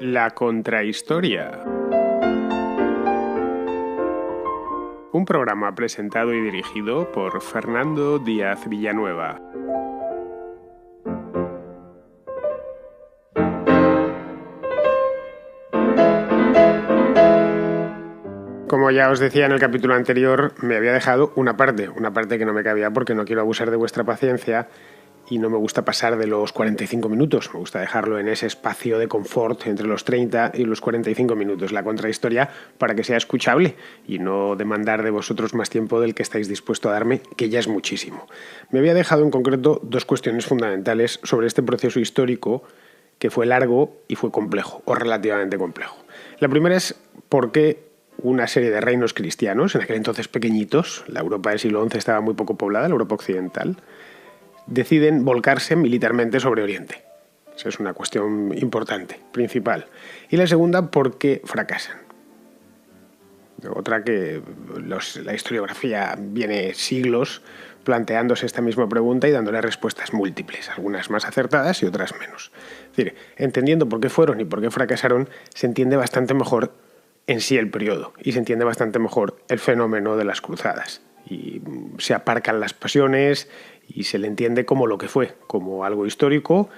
La contrahistoria. Un programa presentado y dirigido por Fernando Díaz Villanueva. Como ya os decía en el capítulo anterior, me había dejado una parte que no me cabía porque no quiero abusar de vuestra paciencia y no me gusta pasar de los 45 minutos. Me gusta dejarlo en ese espacio de confort entre los 30 y los 45 minutos, la contrahistoria, para que sea escuchable y no demandar de vosotros más tiempo del que estáis dispuesto a darme, que ya es muchísimo. Me había dejado en concreto dos cuestiones fundamentales sobre este proceso histórico que fue largo y fue complejo, o relativamente complejo. La primera es por qué una serie de reinos cristianos, en aquel entonces pequeñitos, la Europa del siglo XI estaba muy poco poblada, la Europa occidental, deciden volcarse militarmente sobre Oriente. Esa es una cuestión importante, principal. Y la segunda, ¿por qué fracasan? Otra que la historiografía viene siglos planteándose esta misma pregunta y dándole respuestas múltiples, algunas más acertadas y otras menos. Es decir, entendiendo por qué fueron y por qué fracasaron, se entiende bastante mejor en sí el periodo y se entiende bastante mejor el fenómeno de las cruzadas. Y se aparcan las pasiones y se le entiende como lo que fue, como algo histórico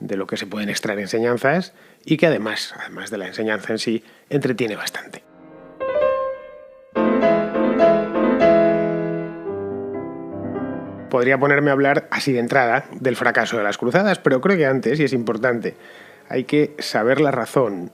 de lo que se pueden extraer enseñanzas y que además de la enseñanza en sí, entretiene bastante. Podría ponerme a hablar así de entrada del fracaso de las cruzadas, pero creo que antes, y es importante, hay que saber la razón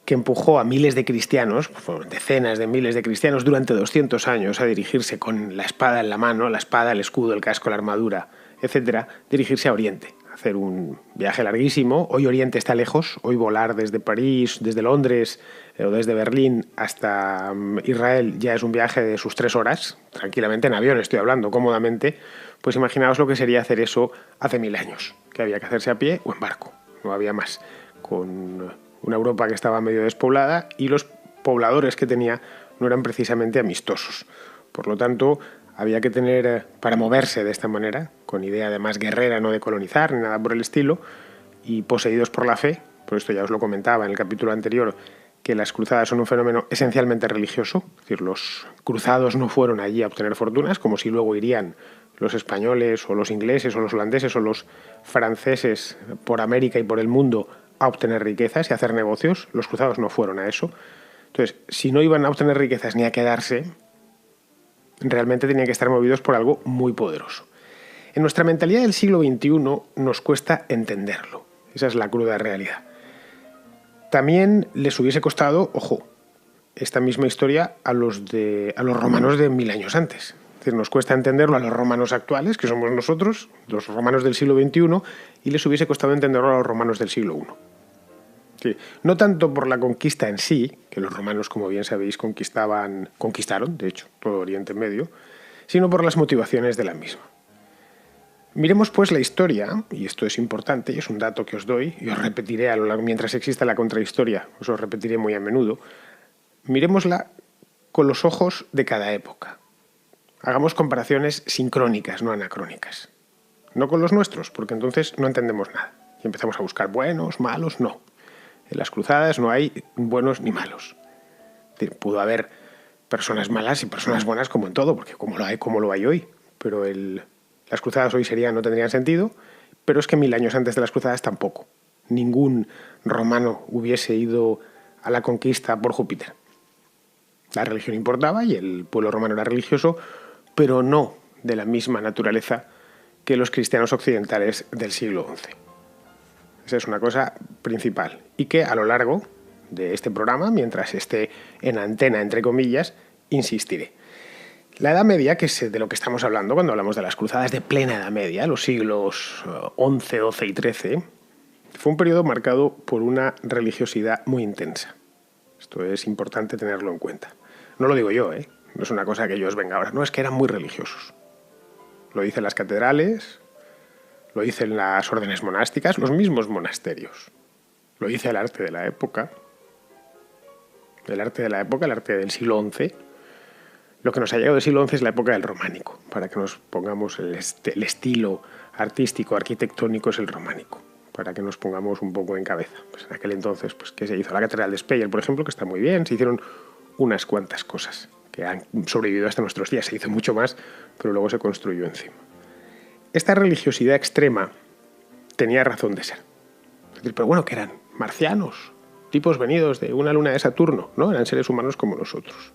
que empujó a miles de cristianos, decenas de miles de cristianos durante 200 años a dirigirse con la espada en la mano, la espada, el escudo, el casco, la armadura, etcétera, dirigirse a Oriente, hacer un viaje larguísimo. Hoy Oriente está lejos, hoy volar desde París, desde Londres o desde Berlín hasta Israel ya es un viaje de sus 3 horas, tranquilamente en avión estoy hablando, cómodamente. Pues imaginaos lo que sería hacer eso hace 1000 años, que había que hacerse a pie o en barco, no había más, con una Europa que estaba medio despoblada y los pobladores que tenía no eran precisamente amistosos. Por lo tanto, había que tener, para moverse de esta manera, con idea además guerrera, no de colonizar ni nada por el estilo, y poseídos por la fe, por esto ya os lo comentaba en el capítulo anterior, que las cruzadas son un fenómeno esencialmente religioso, es decir, los cruzados no fueron allí a obtener fortunas, como si luego irían los españoles o los ingleses o los holandeses o los franceses por América y por el mundo a obtener riquezas y hacer negocios. Los cruzados no fueron a eso. Entonces, si no iban a obtener riquezas ni a quedarse, realmente tenían que estar movidos por algo muy poderoso. En nuestra mentalidad del siglo XXI nos cuesta entenderlo. Esa es la cruda realidad. También les hubiese costado, ojo, esta misma historia a los romanos de 1000 años antes. Es decir, nos cuesta entenderlo a los romanos actuales, que somos nosotros, los romanos del siglo XXI, y les hubiese costado entenderlo a los romanos del siglo I. Sí, no tanto por la conquista en sí, que los romanos, como bien sabéis, conquistaron, de hecho, todo Oriente Medio, sino por las motivaciones de la misma. Miremos pues la historia, y esto es importante, y es un dato que os doy, y os repetiré a lo largo, mientras exista la contrahistoria, os lo repetiré muy a menudo. Miremosla con los ojos de cada época. Hagamos comparaciones sincrónicas, no anacrónicas. No con los nuestros, porque entonces no entendemos nada. Y empezamos a buscar buenos, malos, no. En las cruzadas no hay buenos ni malos. Es decir, pudo haber personas malas y personas buenas como en todo, porque como lo hay hoy. Pero las cruzadas hoy no tendrían sentido, pero es que 1000 años antes de las cruzadas tampoco. Ningún romano hubiese ido a la conquista por Júpiter. La religión importaba y el pueblo romano era religioso, pero no de la misma naturaleza que los cristianos occidentales del siglo XI. Esa es una cosa principal y que a lo largo de este programa, mientras esté en antena, entre comillas, insistiré. La Edad Media, que es de lo que estamos hablando cuando hablamos de las cruzadas de plena Edad Media, los siglos XI, XII y XIII, fue un periodo marcado por una religiosidad muy intensa. Esto es importante tenerlo en cuenta. No lo digo yo, no es una cosa que yo os venga ahora. No, es que eran muy religiosos. Lo dicen las catedrales, lo dicen las órdenes monásticas, los mismos monasterios. Lo dice el arte de la época. El arte del siglo XI. Lo que nos ha llegado del siglo XI es la época del románico. Para que nos pongamos el estilo artístico, arquitectónico es el románico. para que nos pongamos un poco en cabeza. Pues en aquel entonces, pues, ¿qué se hizo? La Catedral de Speyer, por ejemplo, que está muy bien. Se hicieron unas cuantas cosas que han sobrevivido hasta nuestros días. Se hizo mucho más, pero luego se construyó encima. Esta religiosidad extrema tenía razón de ser. Es decir, pero bueno, ¿qué eran? Marcianos, tipos venidos de una luna de Saturno, ¿no? Eran seres humanos como nosotros.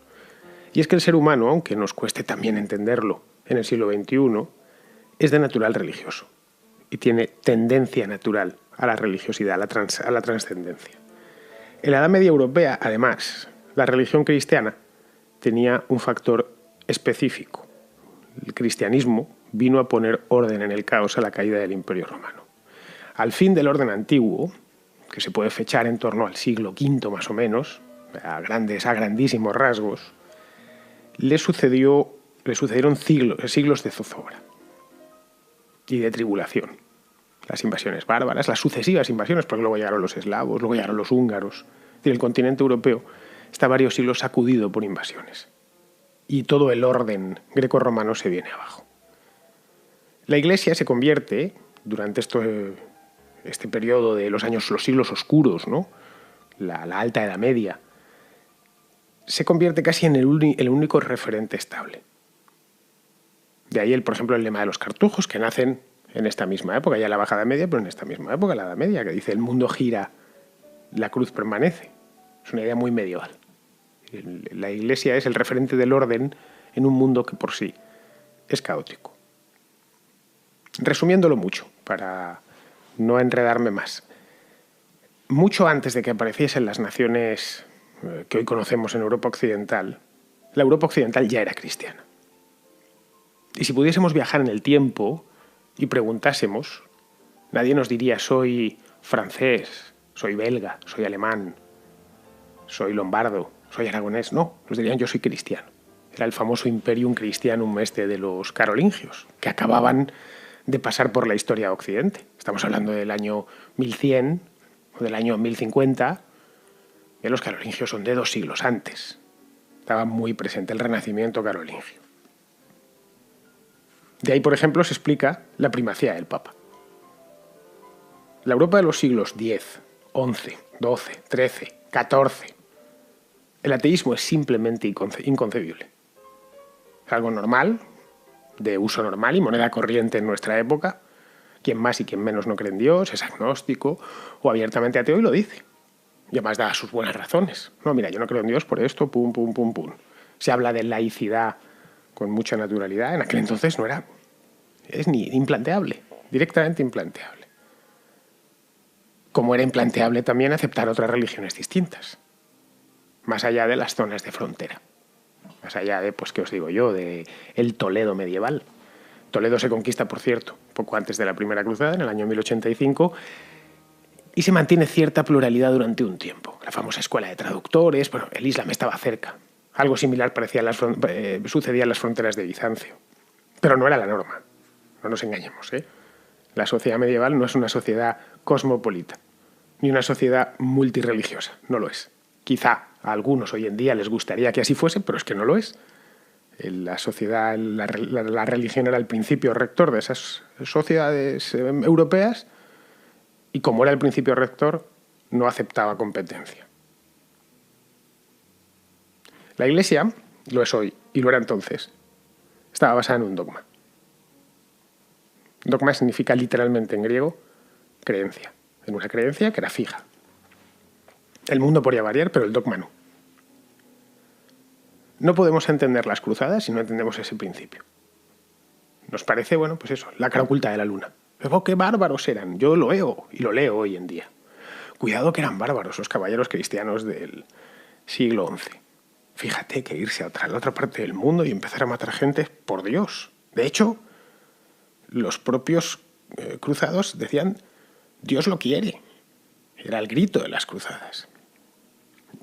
Y es que el ser humano, aunque nos cueste también entenderlo en el siglo XXI, es de natural religioso y tiene tendencia natural a la religiosidad, a la trascendencia. En la Edad Media Europea, además, la religión cristiana tenía un factor específico. El cristianismo vino a poner orden en el caos a la caída del Imperio Romano. Al fin del orden antiguo, que se puede fechar en torno al siglo V más o menos, a grandísimos rasgos, le sucedieron siglos de zozobra y de tribulación. Las invasiones bárbaras, las sucesivas invasiones, porque luego llegaron los eslavos, luego llegaron los húngaros. Es decir, el continente europeo está varios siglos sacudido por invasiones. Y todo el orden greco-romano se viene abajo. La Iglesia se convierte, durante este periodo de los siglos oscuros, ¿no? La Alta Edad Media, se convierte casi en el único referente estable. De ahí, por ejemplo, el lema de los cartujos, que nacen en esta misma época, ya la Baja Edad Media, pero en esta misma época, la Edad Media, que dice: el mundo gira, la cruz permanece. Es una idea muy medieval. La Iglesia es el referente del orden en un mundo que por sí es caótico. Resumiéndolo mucho, para no enredarme más. Mucho antes de que apareciesen las naciones que hoy conocemos en Europa Occidental, la Europa Occidental ya era cristiana. Y si pudiésemos viajar en el tiempo y preguntásemos, nadie nos diría: soy francés, soy belga, soy alemán, soy lombardo, soy aragonés. No, nos dirían: yo soy cristiano. Era el famoso Imperium Christianum de los carolingios, que acababan de pasar por la historia de Occidente. Estamos hablando del año 1100 o del año 1050. Y los carolingios son de 2 siglos antes. Estaba muy presente el Renacimiento carolingio. De ahí, por ejemplo, se explica la primacía del Papa. La Europa de los siglos X, XI, XII, XIII, XIV, el ateísmo es simplemente inconcebible. Es algo normal, de uso normal y moneda corriente en nuestra época. Quien más y quien menos no cree en Dios, es agnóstico o abiertamente ateo y lo dice. Y además da sus buenas razones. No, mira, yo no creo en Dios por esto, pum, pum, pum, pum. Se habla de laicidad con mucha naturalidad. En aquel entonces no era... Es ni implanteable, directamente implanteable. Como era implanteable también aceptar otras religiones distintas, más allá de las zonas de frontera. Más allá de, pues, ¿qué os digo yo?, de el Toledo medieval. Toledo se conquista, por cierto, poco antes de la Primera Cruzada, en el año 1085, y se mantiene cierta pluralidad durante un tiempo. La famosa escuela de traductores, bueno, el Islam estaba cerca. Algo similar sucedía en las fronteras de Bizancio. Pero no era la norma, no nos engañemos, ¿eh? La sociedad medieval no es una sociedad cosmopolita, ni una sociedad multirreligiosa, no lo es. Quizá a algunos hoy en día les gustaría que así fuese, pero es que no lo es. La sociedad, la religión era el principio rector de esas sociedades europeas, y como era el principio rector, no aceptaba competencia. La Iglesia, lo es hoy y lo era entonces, estaba basada en un dogma. Dogma significa literalmente en griego creencia, en una creencia que era fija. El mundo podría variar, pero el dogma no. No podemos entender las cruzadas si no entendemos ese principio. Nos parece, bueno, pues eso, la cara oculta de la luna. Pero qué bárbaros eran, yo lo leo y lo leo hoy en día. Cuidado que eran bárbaros los caballeros cristianos del siglo XI. Fíjate que irse a la otra parte del mundo y empezar a matar gente, por Dios. De hecho, los propios cruzados decían: Dios lo quiere. Era el grito de las cruzadas.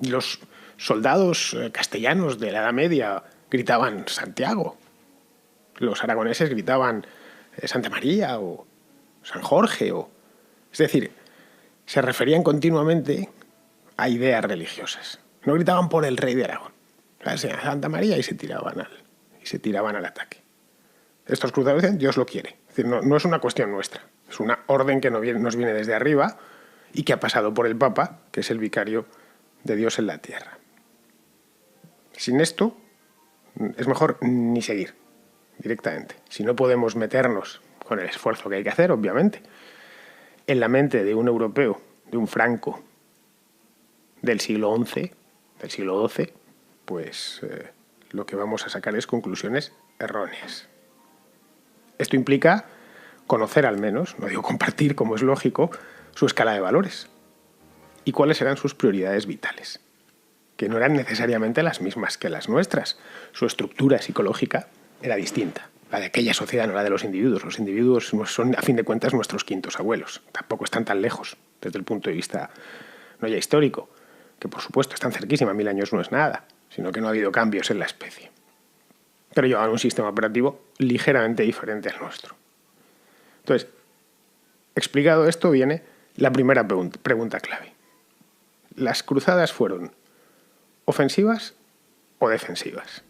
Y los soldados castellanos de la Edad Media gritaban Santiago. Los aragoneses gritaban Santa María o San Jorge. Es decir, se referían continuamente a ideas religiosas. No gritaban por el rey de Aragón, Santa María, y se tiraban al ataque. Estos cruzados decían: Dios lo quiere. Es decir, no es una cuestión nuestra. Es una orden que nos viene desde arriba y que ha pasado por el Papa, que es el vicario de Dios en la tierra. Sin esto, es mejor ni seguir directamente. Si no podemos meternos, con el esfuerzo que hay que hacer, obviamente, en la mente de un europeo, de un franco del siglo XI, del siglo XII, pues lo que vamos a sacar es conclusiones erróneas. Esto implica conocer al menos, no digo compartir como es lógico, su escala de valores y cuáles eran sus prioridades vitales, que no eran necesariamente las mismas que las nuestras. Su estructura psicológica era distinta. La de aquella sociedad, no la de los individuos. Los individuos son, a fin de cuentas, nuestros quintos abuelos. Tampoco están tan lejos desde el punto de vista no ya histórico, que por supuesto están cerquísima, 1000 años no es nada, sino que no ha habido cambios en la especie. Pero llevaban un sistema operativo ligeramente diferente al nuestro. Entonces, explicado esto, viene la primera pregunta clave. ¿Las cruzadas fueron ofensivas o defensivas?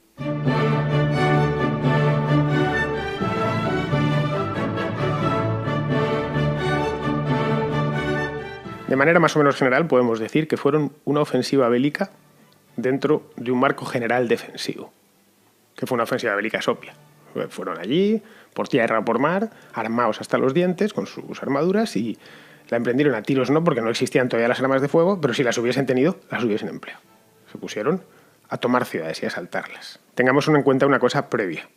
De manera más o menos general podemos decir que fueron una ofensiva bélica dentro de un marco general defensivo, que fue una ofensiva bélica sopia. Fueron allí, por tierra o por mar, armados hasta los dientes con sus armaduras y la emprendieron a tiros no porque no existían todavía las armas de fuego, pero si las hubiesen tenido, las hubiesen empleado. Se pusieron a tomar ciudades y a asaltarlas. Tengamos en cuenta una cosa previa.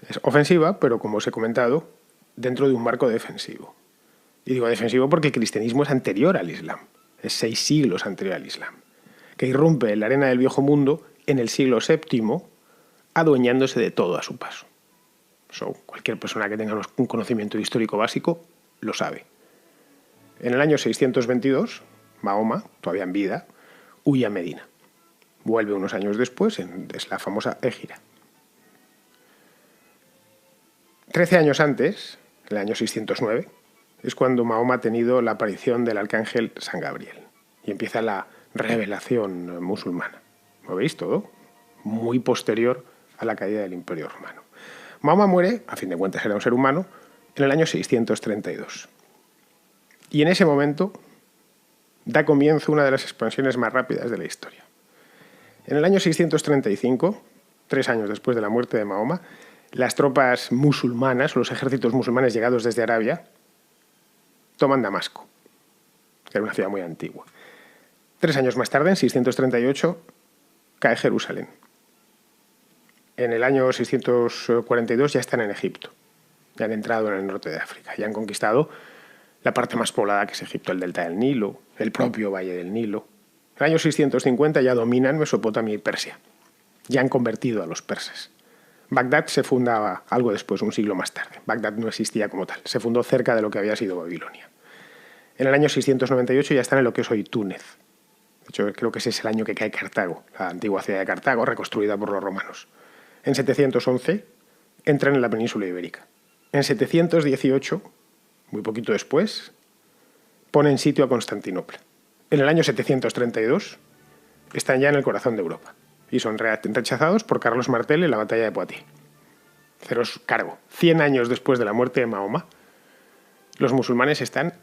Es ofensiva, pero como os he comentado, dentro de un marco defensivo. Y digo defensivo porque el cristianismo es anterior al Islam, es 6 siglos anterior al Islam, que irrumpe en la arena del viejo mundo en el siglo VII, adueñándose de todo a su paso. Cualquier persona que tenga un conocimiento histórico básico lo sabe. En el año 622, Mahoma, todavía en vida, huye a Medina. Vuelve unos años después, es la famosa Égira. 13 años antes, en el año 609, es cuando Mahoma ha tenido la aparición del arcángel San Gabriel y empieza la revelación musulmana. ¿Lo veis todo? Muy posterior a la caída del Imperio Romano. Mahoma muere, a fin de cuentas era un ser humano, en el año 632. Y en ese momento da comienzo una de las expansiones más rápidas de la historia. En el año 635, 3 años después de la muerte de Mahoma, las tropas musulmanas, los ejércitos musulmanes llegados desde Arabia, toman Damasco, que era una ciudad muy antigua. 3 años más tarde, en 638, cae Jerusalén. En el año 642 ya están en Egipto, ya han entrado en el norte de África, ya han conquistado la parte más poblada que es Egipto, el delta del Nilo, el propio valle del Nilo. En el año 650 ya dominan Mesopotamia y Persia, ya han convertido a los persas. Bagdad se fundaba algo después, un siglo más tarde. Bagdad no existía como tal, se fundó cerca de lo que había sido Babilonia. En el año 698 ya están en lo que es hoy Túnez. De hecho, creo que ese es el año que cae Cartago, la antigua ciudad de Cartago, reconstruida por los romanos. En 711 entran en la península ibérica. En 718, muy poquito después, ponen sitio a Constantinopla. En el año 732 están ya en el corazón de Europa y son rechazados por Carlos Martel en la batalla de Poitiers. Haceros cargo, 100 años después de la muerte de Mahoma, los musulmanes están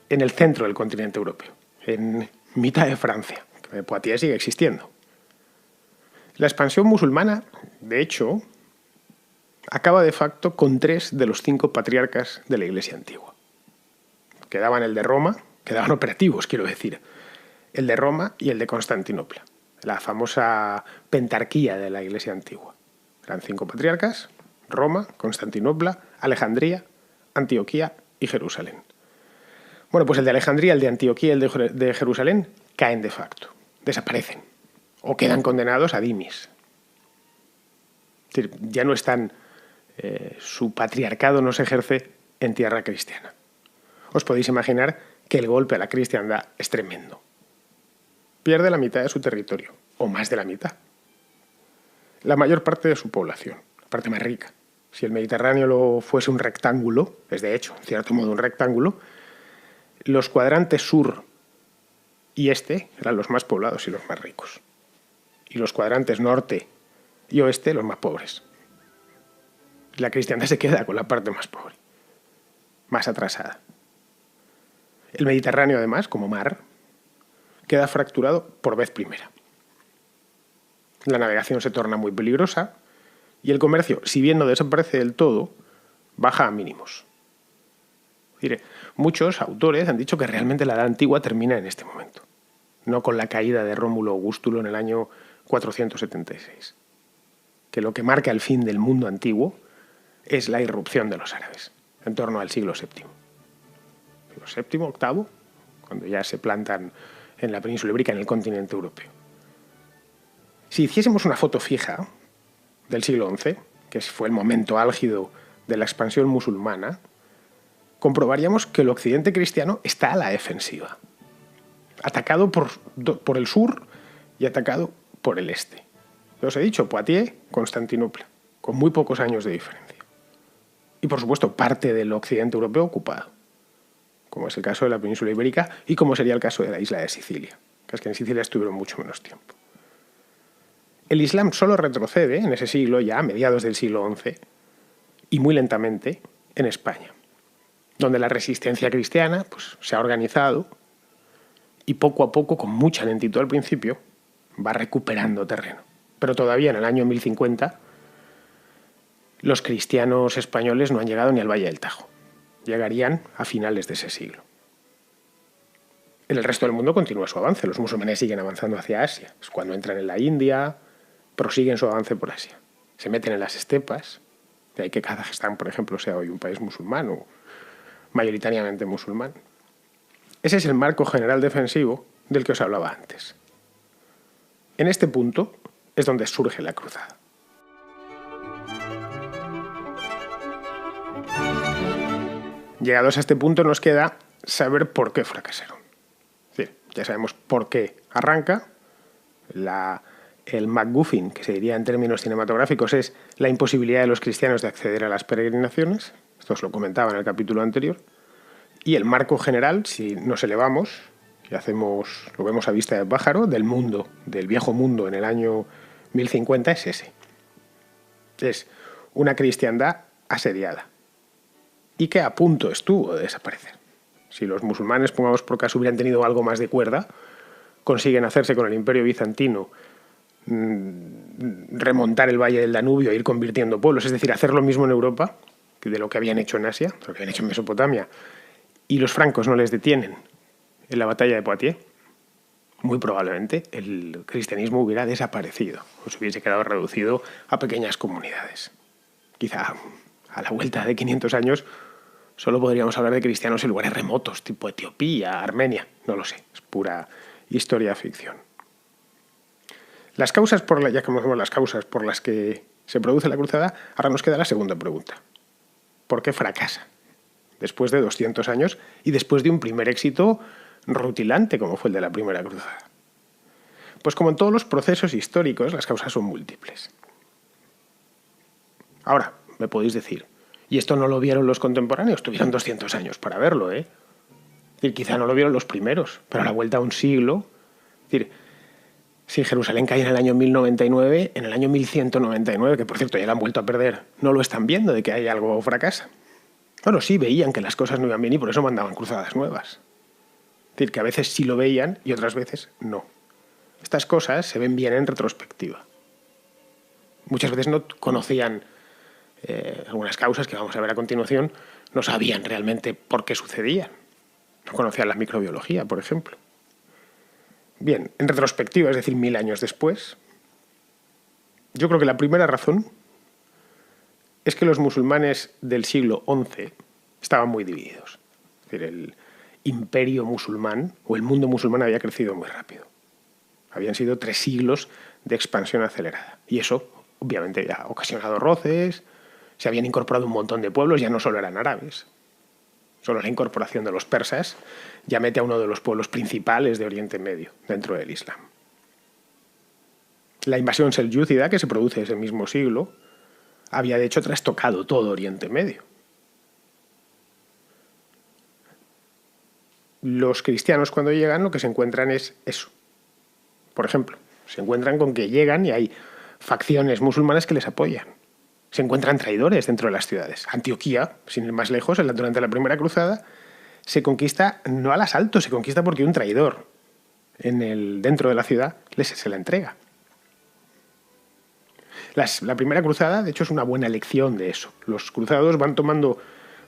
en el centro del continente europeo, en mitad de Francia. Poitiers sigue existiendo. La expansión musulmana, de hecho, acaba de facto con 3 de los 5 patriarcas de la Iglesia antigua. Quedaban el de Roma, quedaban operativos, quiero decir, el de Roma y el de Constantinopla, la famosa pentarquía de la Iglesia antigua. Eran 5 patriarcas: Roma, Constantinopla, Alejandría, Antioquía y Jerusalén. Bueno, pues el de Alejandría, el de Antioquía y el de Jerusalén caen de facto, desaparecen o quedan condenados a dimis. Es decir, ya no están, su patriarcado no se ejerce en tierra cristiana. Os podéis imaginar que el golpe a la cristiandad es tremendo. Pierde la mitad de su territorio, o más de la mitad. La mayor parte de su población, la parte más rica. Si el Mediterráneo lo fuese un rectángulo, es de hecho, en cierto modo, un rectángulo, los cuadrantes sur y este eran los más poblados y los más ricos. Y los cuadrantes norte y oeste los más pobres. La cristiandad se queda con la parte más pobre, más atrasada. El Mediterráneo, además, como mar, queda fracturado por vez primera. La navegación se torna muy peligrosa y el comercio, si bien no desaparece del todo, baja a mínimos. Es decir, muchos autores han dicho que realmente la Edad Antigua termina en este momento, no con la caída de Rómulo Augustulo en el año 476. Que lo que marca el fin del mundo antiguo es la irrupción de los árabes, en torno al siglo VII. Siglo VII, VIII, cuando ya se plantan en la península ibérica, en el continente europeo. Si hiciésemos una foto fija del siglo XI, que fue el momento álgido de la expansión musulmana, comprobaríamos que el occidente cristiano está a la defensiva, atacado por el sur y atacado por el este. Ya os he dicho, Poitiers, Constantinopla, con muy pocos años de diferencia. Y por supuesto, parte del occidente europeo ocupado, como es el caso de la península ibérica y como sería el caso de la isla de Sicilia, que es que en Sicilia estuvieron mucho menos tiempo. El Islam solo retrocede en ese siglo, ya a mediados del siglo XI, y muy lentamente, en España, donde la resistencia cristiana pues, se ha organizado y poco a poco, con mucha lentitud al principio, va recuperando terreno. Pero todavía en el año 1050 los cristianos españoles no han llegado ni al Valle del Tajo. Llegarían a finales de ese siglo. En el resto del mundo continúa su avance. Los musulmanes siguen avanzando hacia Asia. Es cuando entran en la India, prosiguen su avance por Asia. Se meten en las estepas. De ahí que Kazajistán, por ejemplo, sea hoy un país musulmán o mayoritariamente musulmán. Ese es el marco general defensivo del que os hablaba antes. En este punto es donde surge la cruzada. Llegados a este punto nos queda saber por qué fracasaron. Es decir, ya sabemos por qué arranca. El MacGuffin, que se diría en términos cinematográficos, es la imposibilidad de los cristianos de acceder a las peregrinaciones. Esto os lo comentaba en el capítulo anterior. Y el marco general, si nos elevamos y lo vemos a vista de pájaro, del mundo, del viejo mundo en el año 1050, es ese. Es una cristiandad asediada y que a punto estuvo de desaparecer. Si los musulmanes, pongamos por caso, hubieran tenido algo más de cuerda, consiguen hacerse con el Imperio Bizantino, remontar el Valle del Danubio e ir convirtiendo pueblos, es decir, hacer lo mismo en Europa que de lo que habían hecho en Asia, lo que habían hecho en Mesopotamia, y los francos no les detienen en la batalla de Poitiers, muy probablemente el cristianismo hubiera desaparecido, o se hubiese quedado reducido a pequeñas comunidades. Quizá a la vuelta de 500 años solo podríamos hablar de cristianos en lugares remotos, tipo Etiopía, Armenia, no lo sé, es pura historia ficción. Ya conocemos las causas por las que se produce la cruzada, ahora nos queda la segunda pregunta. ¿Por qué fracasa? Después de 200 años y después de un primer éxito rutilante como fue el de la primera cruzada. Pues como en todos los procesos históricos, las causas son múltiples. Ahora, me podéis decir, ¿y esto no lo vieron los contemporáneos? Tuvieron 200 años para verlo, ¿eh? Es decir, quizá no lo vieron los primeros, pero a la vuelta a un siglo. Es decir, si Jerusalén cae en el año 1099, en el año 1199, que por cierto ya la han vuelto a perder, no lo están viendo de que hay algo fracasa. Bueno, sí, veían que las cosas no iban bien y por eso mandaban cruzadas nuevas. Es decir, que a veces sí lo veían y otras veces no. Estas cosas se ven bien en retrospectiva. Muchas veces no conocían algunas causas que vamos a ver a continuación, no sabían realmente por qué sucedían. No conocían la microbiología, por ejemplo. Bien, en retrospectiva, es decir, 1000 años después, yo creo que la primera razón es que los musulmanes del siglo XI estaban muy divididos. Es decir, el imperio musulmán o el mundo musulmán había crecido muy rápido. Habían sido 3 siglos de expansión acelerada. Y eso, obviamente, había ocasionado roces, se habían incorporado un montón de pueblos, ya no solo eran árabes. Solo la incorporación de los persas ya mete a uno de los pueblos principales de Oriente Medio dentro del Islam. La invasión selyúcida, que se produce ese mismo siglo, había de hecho trastocado todo Oriente Medio. Los cristianos cuando llegan lo que se encuentran es eso. Por ejemplo, se encuentran con que llegan y hay facciones musulmanas que les apoyan. Se encuentran traidores dentro de las ciudades. Antioquía, sin ir más lejos, durante la primera cruzada, se conquista no al asalto, se conquista porque un traidor dentro de la ciudad se la entrega. La primera cruzada, de hecho, es una buena lección de eso. Los cruzados van tomando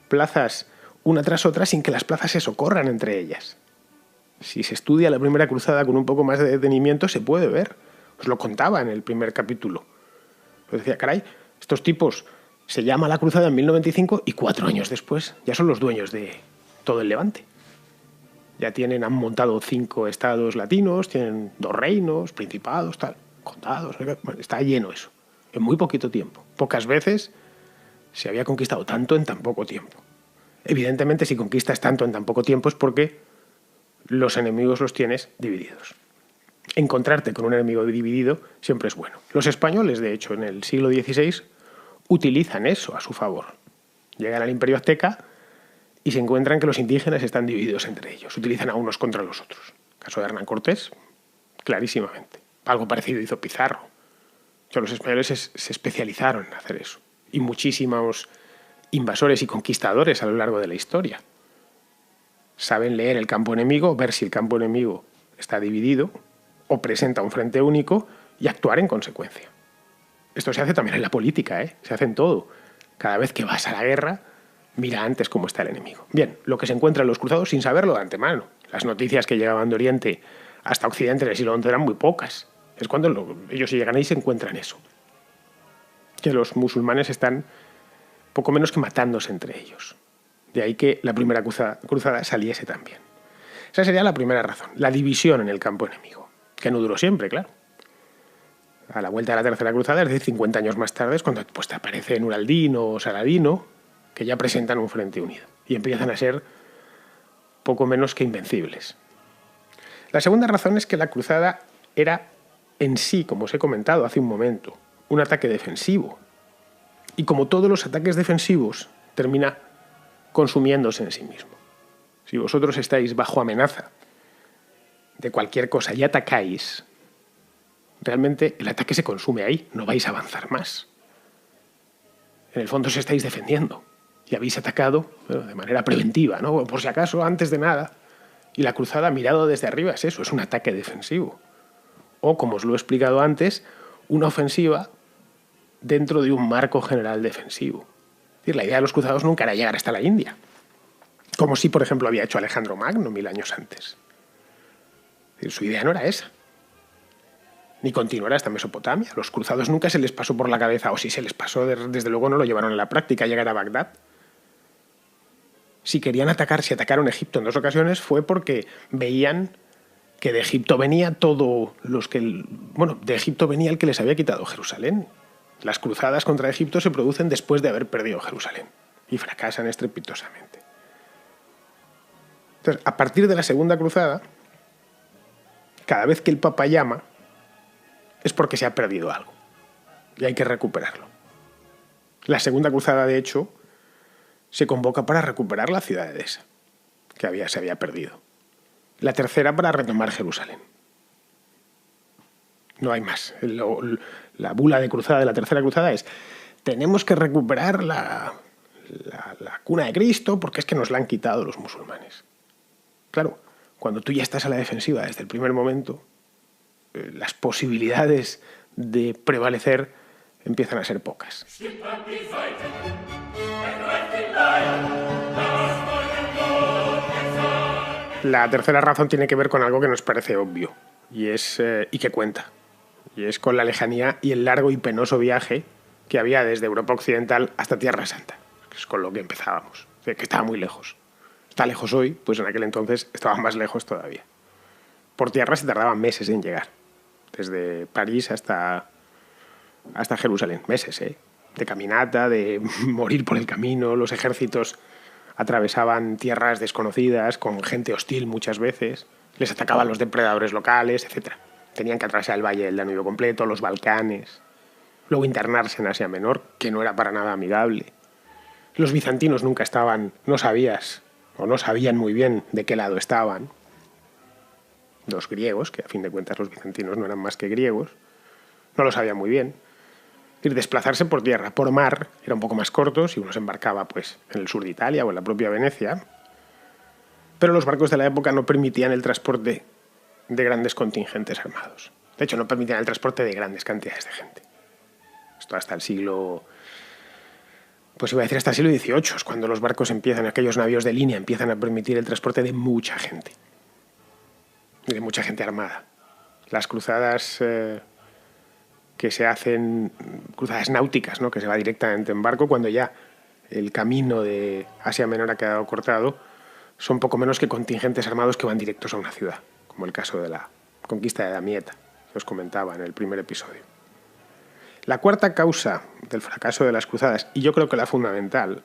plazas una tras otra sin que las plazas se socorran entre ellas. Si se estudia la primera cruzada con un poco más de detenimiento, se puede ver. Os lo contaba en el primer capítulo. Os decía, caray, estos tipos se llama la cruzada en 1095 y 4 años después ya son los dueños de todo el Levante. Ya han montado 5 estados latinos, tienen 2 reinos, principados, tal, condados. Bueno, está lleno eso. En muy poquito tiempo. Pocas veces se había conquistado tanto en tan poco tiempo. Evidentemente, si conquistas tanto en tan poco tiempo es porque los enemigos los tienes divididos. Encontrarte con un enemigo dividido siempre es bueno. Los españoles, de hecho, en el siglo XVI utilizan eso a su favor. Llegan al Imperio Azteca y se encuentran que los indígenas están divididos entre ellos. Utilizan a unos contra los otros. El caso de Hernán Cortés, clarísimamente. Algo parecido hizo Pizarro. O sea, los españoles se especializaron en hacer eso. Y muchísimos invasores y conquistadores a lo largo de la historia saben leer el campo enemigo, ver si el campo enemigo está dividido o presenta un frente único y actuar en consecuencia. Esto se hace también en la política, se hace en todo. Cada vez que vas a la guerra, mira antes cómo está el enemigo. Bien, lo que se encuentra en los cruzados sin saberlo de antemano. Las noticias que llegaban de Oriente hasta Occidente en el siglo XI eran muy pocas. Es cuando ellos llegan ahí y se encuentran eso. Que los musulmanes están poco menos que matándose entre ellos. De ahí que la primera cruzada saliese también. Esa sería la primera razón, la división en el campo enemigo. Que no duró siempre, claro. A la vuelta de la tercera cruzada, es decir, 50 años más tarde, es cuando te aparece Nur al-Din o Saladino, que ya presentan un frente unido. Y empiezan a ser poco menos que invencibles. La segunda razón es que la cruzada era en sí, como os he comentado hace un momento, un ataque defensivo. Y como todos los ataques defensivos, termina consumiéndose en sí mismo. Si vosotros estáis bajo amenaza de cualquier cosa y atacáis, realmente el ataque se consume ahí, no vais a avanzar más. En el fondo os estáis defendiendo y habéis atacado de manera preventiva, ¿no? Por si acaso, antes de nada. Y la cruzada mirado desde arriba es eso, es un ataque defensivo. O, como os lo he explicado antes, una ofensiva dentro de un marco general defensivo. Es decir, la idea de los cruzados nunca era llegar hasta la India, como si, por ejemplo, había hecho Alejandro Magno 1000 años antes. Es decir, su idea no era esa. Ni continuar hasta Mesopotamia. Los cruzados nunca se les pasó por la cabeza, o si se les pasó, desde luego no lo llevaron a la práctica, llegar a Bagdad. Si querían atacar, si atacaron Egipto en 2 ocasiones, fue porque veían que de Egipto venía de Egipto venía el que les había quitado Jerusalén. Las cruzadas contra Egipto se producen después de haber perdido Jerusalén y fracasan estrepitosamente. Entonces, a partir de la segunda cruzada, cada vez que el Papa llama, es porque se ha perdido algo y hay que recuperarlo. La segunda cruzada, de hecho, se convoca para recuperar la ciudad de Edesa, que se había perdido. La tercera para retomar Jerusalén. No hay más. La bula de cruzada de la tercera cruzada es: tenemos que recuperar la cuna de Cristo porque es que nos la han quitado los musulmanes. Claro, cuando tú ya estás a la defensiva desde el primer momento, las posibilidades de prevalecer empiezan a ser pocas. La tercera razón tiene que ver con algo que nos parece obvio y que cuenta. Y es con la lejanía y el largo y penoso viaje que había desde Europa Occidental hasta Tierra Santa, que es con lo que empezábamos, que estaba muy lejos. Está lejos hoy, pues en aquel entonces estaba más lejos todavía. Por tierra se tardaban meses en llegar, desde París hasta Jerusalén, meses, de caminata, de morir por el camino. Los ejércitos atravesaban tierras desconocidas, con gente hostil muchas veces, les atacaban los depredadores locales, etc. Tenían que atravesar el valle del Danubio completo, los Balcanes, luego internarse en Asia Menor, que no era para nada amigable. Los bizantinos nunca no sabían muy bien de qué lado estaban. Los griegos, que a fin de cuentas los bizantinos no eran más que griegos, no lo sabían muy bien. Es decir, desplazarse por tierra, por mar, era un poco más corto si uno se embarcaba pues en el sur de Italia o en la propia Venecia. pero los barcos de la época no permitían el transporte de grandes contingentes armados. De hecho, no permitían el transporte de grandes cantidades de gente. Esto hasta el siglo... Pues iba a decir hasta el siglo XVIII, es cuando los barcos empiezan, aquellos navíos de línea empiezan a permitir el transporte de mucha gente. De mucha gente armada. Las cruzadas que se hacen, cruzadas náuticas, ¿no? Que se va directamente en barco, cuando ya el camino de Asia Menor ha quedado cortado, son poco menos que contingentes armados que van directos a una ciudad, como el caso de la conquista de Damieta, que os comentaba en el primer episodio. La cuarta causa del fracaso de las cruzadas, y yo creo que la fundamental,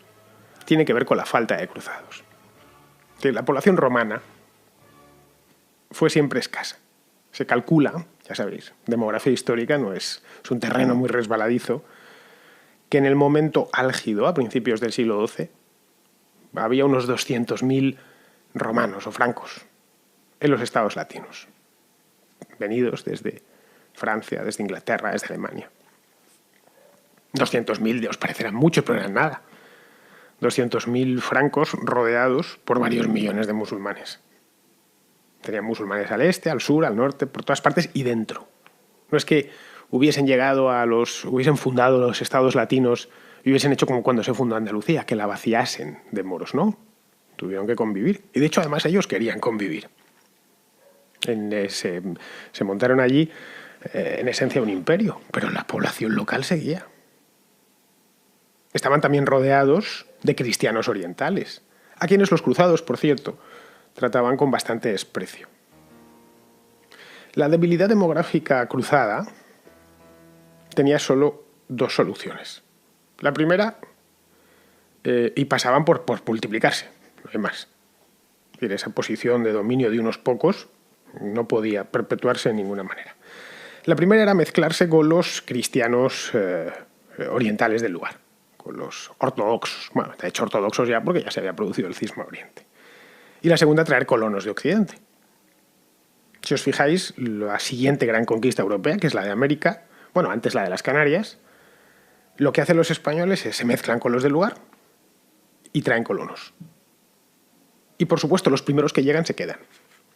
tiene que ver con la falta de cruzados. Que la población romana fue siempre escasa. Se calcula, ya sabéis, demografía histórica no es un terreno muy resbaladizo, que en el momento álgido, a principios del siglo XII, había unos 200.000 romanos o francos en los estados latinos, venidos desde Francia, desde Inglaterra, desde Alemania. 200.000 os parecerán muchos, pero eran nada. 200.000 francos rodeados por varios millones de musulmanes. Tenían musulmanes al este, al sur, al norte, por todas partes y dentro. No es que hubiesen fundado los estados latinos y hubiesen hecho como cuando se fundó Andalucía, que la vaciasen de moros, ¿no? Tuvieron que convivir. Y de hecho, además, ellos querían convivir. Se montaron allí, en esencia, un imperio, pero la población local seguía. Estaban también rodeados de cristianos orientales, a quienes los cruzados, por cierto, trataban con bastante desprecio. La debilidad demográfica cruzada tenía solo dos soluciones. La primera, y pasaban por multiplicarse, no hay más. Es decir, esa posición de dominio de unos pocos no podía perpetuarse de ninguna manera. La primera era mezclarse con los cristianos orientales del lugar, con los ortodoxos. Bueno, de hecho ortodoxos ya porque ya se había producido el cisma oriente. Y la segunda, traer colonos de Occidente. Si os fijáis, la siguiente gran conquista europea, que es la de América, bueno, antes la de las Canarias, lo que hacen los españoles es se mezclan con los del lugar y traen colonos. Y por supuesto, los primeros que llegan se quedan.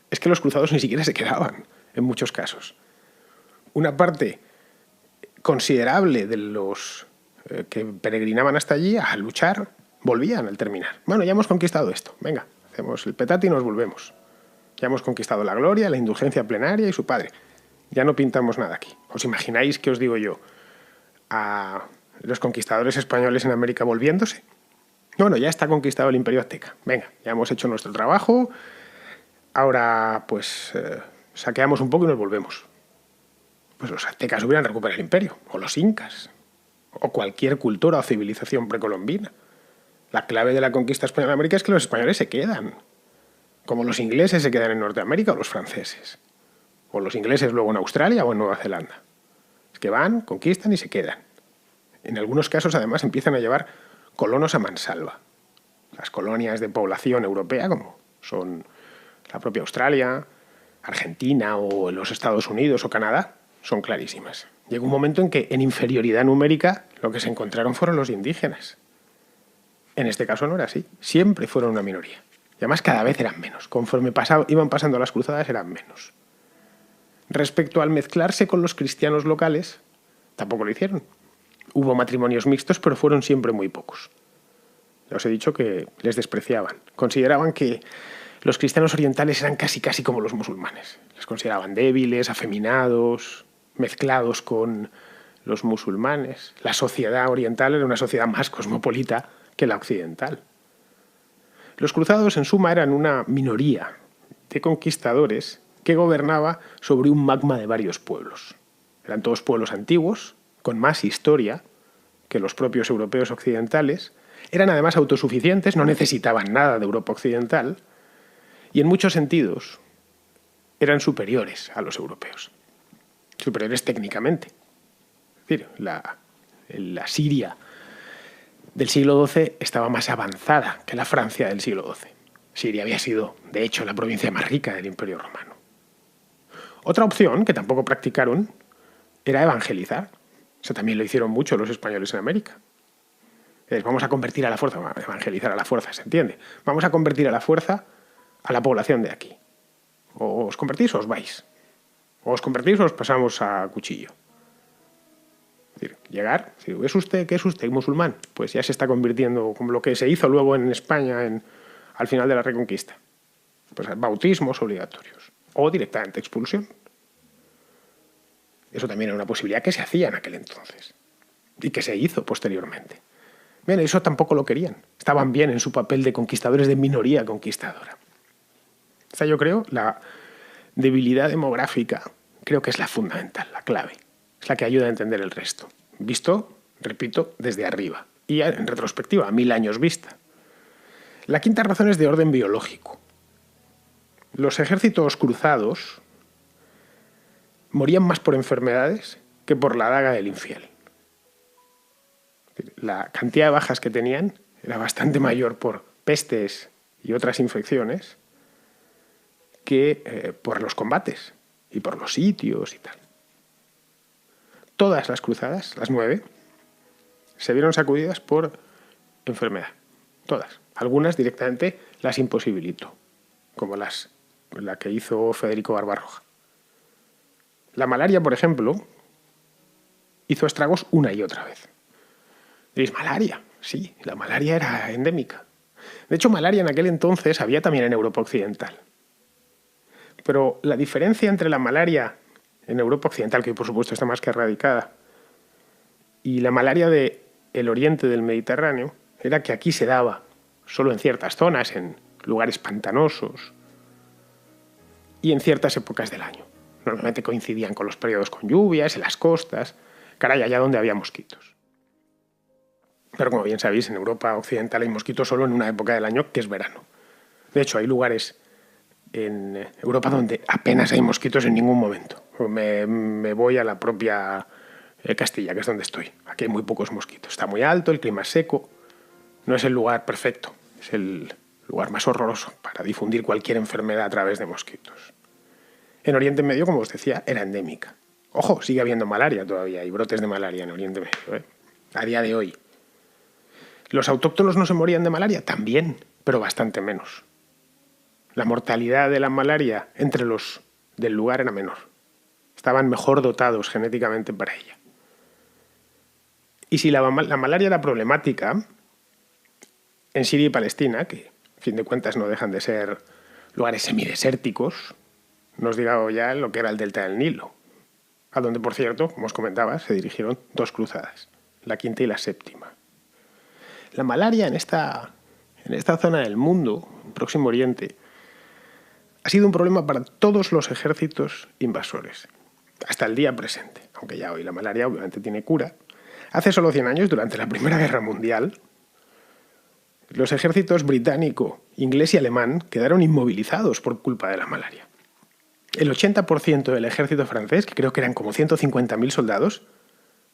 Es que los cruzados ni siquiera se quedaban, en muchos casos. Una parte considerable de los que peregrinaban hasta allí a luchar, volvían al terminar. Bueno, ya hemos conquistado esto, venga, hacemos el petate y nos volvemos. Ya hemos conquistado la gloria, la indulgencia plenaria y su padre. Ya no pintamos nada aquí. ¿Os imagináis, qué os digo yo, a los conquistadores españoles en América volviéndose? Bueno, ya está conquistado el Imperio Azteca. Venga, ya hemos hecho nuestro trabajo. Ahora, pues, saqueamos un poco y nos volvemos. Pues los aztecas hubieran recuperado el imperio, o los incas, o cualquier cultura o civilización precolombina. La clave de la conquista española en América es que los españoles se quedan. Como los ingleses se quedan en Norteamérica o los franceses. O los ingleses luego en Australia o en Nueva Zelanda. Es que van, conquistan y se quedan. En algunos casos, además, empiezan a llevar colonos a mansalva. Las colonias de población europea, como son la propia Australia, Argentina o los Estados Unidos o Canadá, son clarísimas. Llegó un momento en que, en inferioridad numérica, lo que se encontraron fueron los indígenas. En este caso no era así. Siempre fueron una minoría. Y además cada vez eran menos. Conforme iban pasando las cruzadas, eran menos. Respecto al mezclarse con los cristianos locales, tampoco lo hicieron. Hubo matrimonios mixtos, pero fueron siempre muy pocos. Ya os he dicho que les despreciaban. Consideraban que los cristianos orientales eran casi como los musulmanes. Les consideraban débiles, afeminados, mezclados con los musulmanes. La sociedad oriental era una sociedad más cosmopolita que la occidental. Los cruzados, en suma, eran una minoría de conquistadores que gobernaba sobre un magma de varios pueblos. Eran todos pueblos antiguos, con más historia que los propios europeos occidentales. Eran además autosuficientes, no necesitaban nada de Europa occidental y en muchos sentidos eran superiores a los europeos. Superiores técnicamente. Es decir, la Siria del siglo XII estaba más avanzada que la Francia del siglo XII. Siria había sido, de hecho, la provincia más rica del Imperio Romano. Otra opción, que tampoco practicaron, era evangelizar. Eso también lo hicieron mucho los españoles en América. Vamos a convertir a la fuerza, evangelizar a la fuerza, ¿se entiende? Vamos a convertir a la fuerza a la población de aquí. O os convertís o os vais. O os convertís o os pasamos a cuchillo. Es decir, llegar, ¿es usted qué es usted? ¿Musulmán? Pues ya se está convirtiendo como lo que se hizo luego en España al final de la Reconquista. Pues bautismos obligatorios. O directamente expulsión. Eso también era una posibilidad que se hacía en aquel entonces. Y que se hizo posteriormente. Bien, eso tampoco lo querían. Estaban bien en su papel de conquistadores de minoría conquistadora. Esta, yo creo, la debilidad demográfica, creo que es la fundamental, la clave. Es la que ayuda a entender el resto. Visto, repito, desde arriba. Y en retrospectiva, a 1000 años vista. La quinta razón es de orden biológico. Los ejércitos cruzados morían más por enfermedades que por la daga del infiel. La cantidad de bajas que tenían era bastante mayor por pestes y otras infecciones que por los combates y por los sitios y tal. Todas las cruzadas, las 9, se vieron sacudidas por enfermedad. Todas. Algunas directamente las imposibilitó, como la que hizo Federico Barbarroja. La malaria, por ejemplo, hizo estragos una y otra vez. ¿Diréis, malaria? Sí, la malaria era endémica. De hecho, malaria en aquel entonces había también en Europa Occidental. Pero la diferencia entre la malaria en Europa Occidental, que por supuesto está más que erradicada, y la malaria del oriente del Mediterráneo, era que aquí se daba solo en ciertas zonas, en lugares pantanosos y en ciertas épocas del año. Normalmente coincidían con los periodos con lluvias, en las costas, caray, allá donde había mosquitos. Pero como bien sabéis, en Europa Occidental hay mosquitos solo en una época del año, que es verano. De hecho, hay lugares en Europa donde apenas hay mosquitos en ningún momento. Me voy a la propia Castilla, que es donde estoy. Aquí hay muy pocos mosquitos. Está muy alto, el clima es seco. No es el lugar perfecto, es el lugar más horroroso para difundir cualquier enfermedad a través de mosquitos. En Oriente Medio, como os decía, era endémica. Ojo, sigue habiendo malaria todavía, hay brotes de malaria en Oriente Medio, a día de hoy. ¿Los autóctonos no se morían de malaria? También, pero bastante menos. La mortalidad de la malaria entre los del lugar era menor. Estaban mejor dotados genéticamente para ella. Y si la malaria era problemática, en Siria y Palestina, que a fin de cuentas no dejan de ser lugares semidesérticos, no os digo ya lo que era el delta del Nilo, a donde, por cierto, como os comentaba, se dirigieron 2 cruzadas, la quinta y la séptima. La malaria en esta zona del mundo, en Próximo Oriente, ha sido un problema para todos los ejércitos invasores, hasta el día presente, aunque ya hoy la malaria obviamente tiene cura. Hace solo 100 años, durante la Primera Guerra Mundial, los ejércitos británico, inglés y alemán quedaron inmovilizados por culpa de la malaria. El 80% del ejército francés, que creo que eran como 150.000 soldados,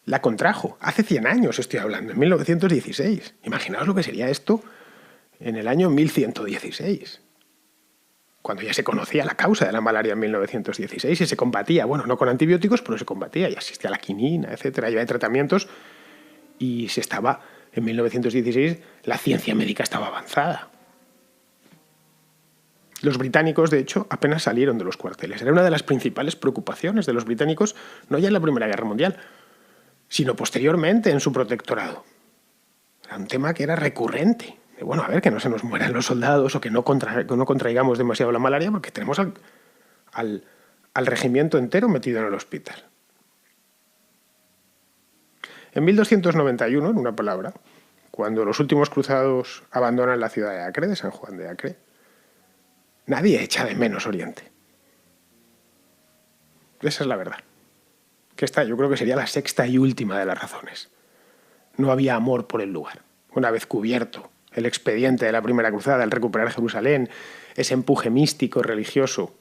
la contrajo. Hace 100 años estoy hablando, en 1916. Imaginaos lo que sería esto en el año 1116, cuando ya se conocía la causa de la malaria en 1916 y se combatía, bueno, no con antibióticos, pero se combatía, y existía la quinina, etcétera, y había tratamientos, y se estaba, en 1916, la ciencia médica estaba avanzada. Los británicos, de hecho, apenas salieron de los cuarteles. Era una de las principales preocupaciones de los británicos, no ya en la Primera Guerra Mundial, sino posteriormente en su protectorado. Era un tema que era recurrente. Bueno, a ver, que no se nos mueran los soldados o que no contraigamos demasiado la malaria, porque tenemos al regimiento entero metido en el hospital. En 1291, en una palabra, cuando los últimos cruzados abandonan la ciudad de Acre, de San Juan de Acre, nadie echa de menos Oriente. Esa es la verdad. Que esta yo creo que sería la sexta y última de las razones. No había amor por el lugar. Una vez cubierto el expediente de la Primera Cruzada, el recuperar Jerusalén, ese empuje místico, religioso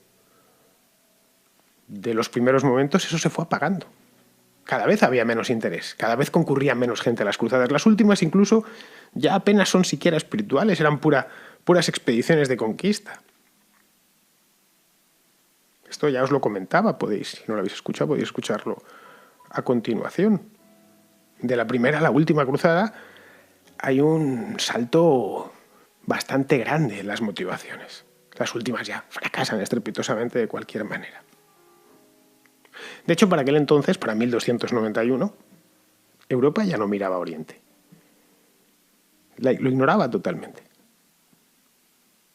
de los primeros momentos, eso se fue apagando. Cada vez había menos interés, cada vez concurría menos gente a las cruzadas. Las últimas incluso ya apenas son siquiera espirituales, eran puras expediciones de conquista. Esto ya os lo comentaba, si no lo habéis escuchado, podéis escucharlo a continuación. De la primera a la última cruzada hay un salto bastante grande en las motivaciones. Las últimas ya fracasan estrepitosamente de cualquier manera. De hecho, para aquel entonces, para 1291, Europa ya no miraba a Oriente. Lo ignoraba totalmente.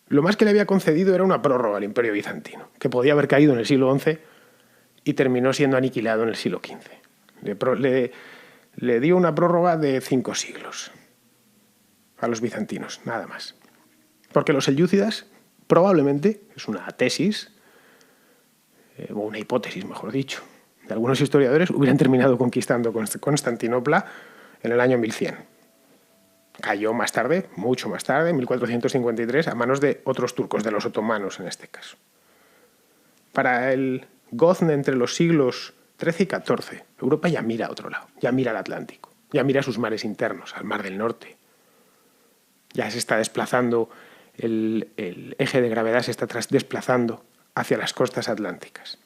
Lo más que le había concedido era una prórroga al Imperio Bizantino, que podía haber caído en el siglo XI y terminó siendo aniquilado en el siglo XV. Le dio una prórroga de 5 siglos a los bizantinos, nada más. Porque los selyúcidas probablemente, es una tesis, o una hipótesis mejor dicho, de algunos historiadores, hubieran terminado conquistando Constantinopla en el año 1100. Cayó más tarde, mucho más tarde, en 1453, a manos de otros turcos, de los otomanos en este caso. Para el gozne entre los siglos XIII y XIV, Europa ya mira a otro lado, ya mira al Atlántico, ya mira a sus mares internos, al Mar del Norte. Ya se está desplazando, el eje de gravedad se está desplazando hacia las costas atlánticas.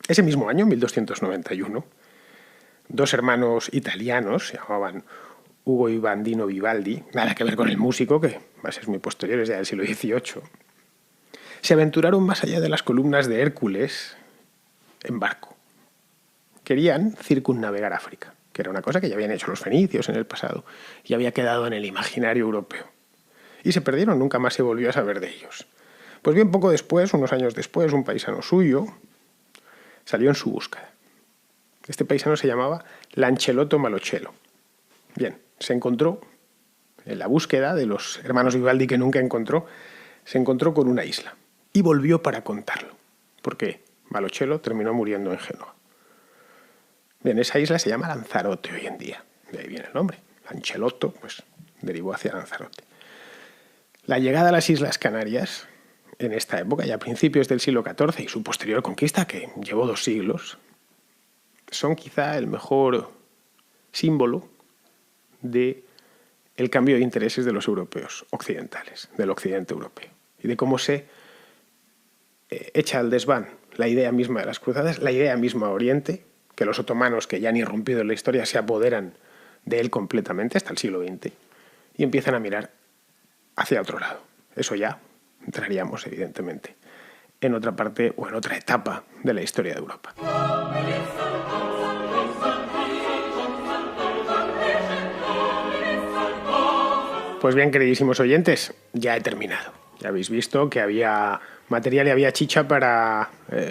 Ese mismo año, 1291, dos hermanos italianos, se llamaban Ugo y Bandino Vivaldi, nada que ver con el músico, que va a ser muy posterior, es ya del siglo XVIII, se aventuraron más allá de las columnas de Hércules en barco. Querían circunnavegar África, que era una cosa que ya habían hecho los fenicios en el pasado y había quedado en el imaginario europeo. Y se perdieron, nunca más se volvió a saber de ellos. Pues bien, poco después, unos años después, un paisano suyo salió en su búsqueda. Este paisano se llamaba Lancelotto Malocello. Bien, se encontró, en la búsqueda de los hermanos Vivaldi que nunca encontró, se encontró con una isla y volvió para contarlo, porque Malocello terminó muriendo en Génova. Bien, esa isla se llama Lanzarote hoy en día, de ahí viene el nombre. Lancelotto, pues derivó hacia Lanzarote. La llegada a las Islas Canarias, en esta época, ya a principios del siglo XIV, y su posterior conquista, que llevó 2 siglos, son quizá el mejor símbolo del cambio de intereses de los europeos occidentales, del occidente europeo, y de cómo se echa al desván la idea misma de las cruzadas, la idea misma de Oriente, que los otomanos, que ya han irrumpido en la historia, se apoderan de él completamente hasta el siglo XX y empiezan a mirar hacia otro lado. Eso ya entraríamos, evidentemente, en otra parte o en otra etapa de la historia de Europa. Pues bien, queridísimos oyentes, ya he terminado. Ya habéis visto que había material y había chicha para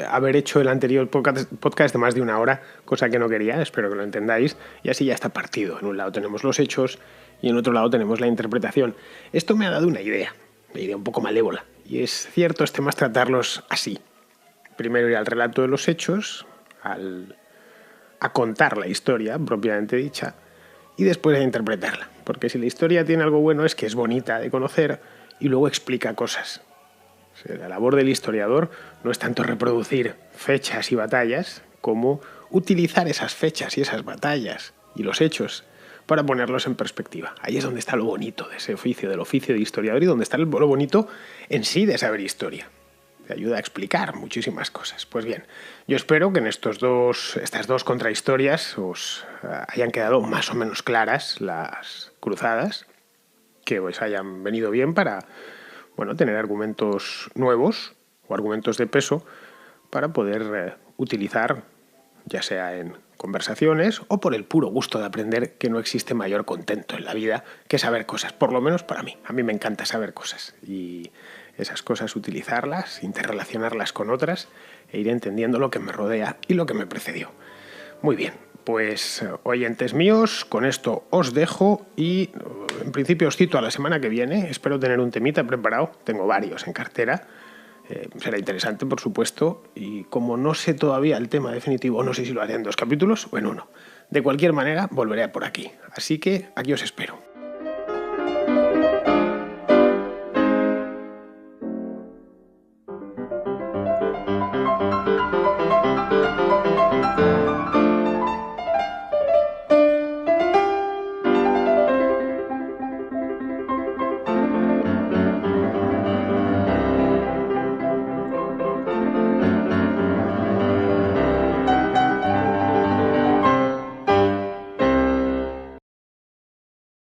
haber hecho el anterior podcast de más de 1 hora, cosa que no quería, espero que lo entendáis, y así ya está partido. En un lado tenemos los hechos y en otro lado tenemos la interpretación. Esto me ha dado una idea un poco malévola, y es cierto, es más tratarlos así. Primero ir al relato de los hechos, a contar la historia propiamente dicha, y después a interpretarla. Porque si la historia tiene algo bueno es que es bonita de conocer y luego explica cosas. O sea, la labor del historiador no es tanto reproducir fechas y batallas como utilizar esas fechas y esas batallas y los hechos para ponerlos en perspectiva. Ahí es donde está lo bonito de ese oficio, del oficio de historiador, y donde está lo bonito en sí de saber historia. Te ayuda a explicar muchísimas cosas. Pues bien, yo espero que en estas dos contrahistorias os hayan quedado más o menos claras las cruzadas, que os hayan venido bien para, tener argumentos nuevos o argumentos de peso para poder utilizar, ya sea en conversaciones o por el puro gusto de aprender, que no existe mayor contento en la vida que saber cosas, por lo menos para mí. A mí me encanta saber cosas y esas cosas utilizarlas, interrelacionarlas con otras e ir entendiendo lo que me rodea y lo que me precedió. Muy bien, pues oyentes míos, con esto os dejo y en principio os cito a la semana que viene. Espero tener un temita preparado, tengo varios en cartera. Será interesante, por supuesto, y como no sé todavía el tema definitivo, no sé si lo haré en 2 capítulos o en 1. De cualquier manera, volveré por aquí. Así que aquí os espero.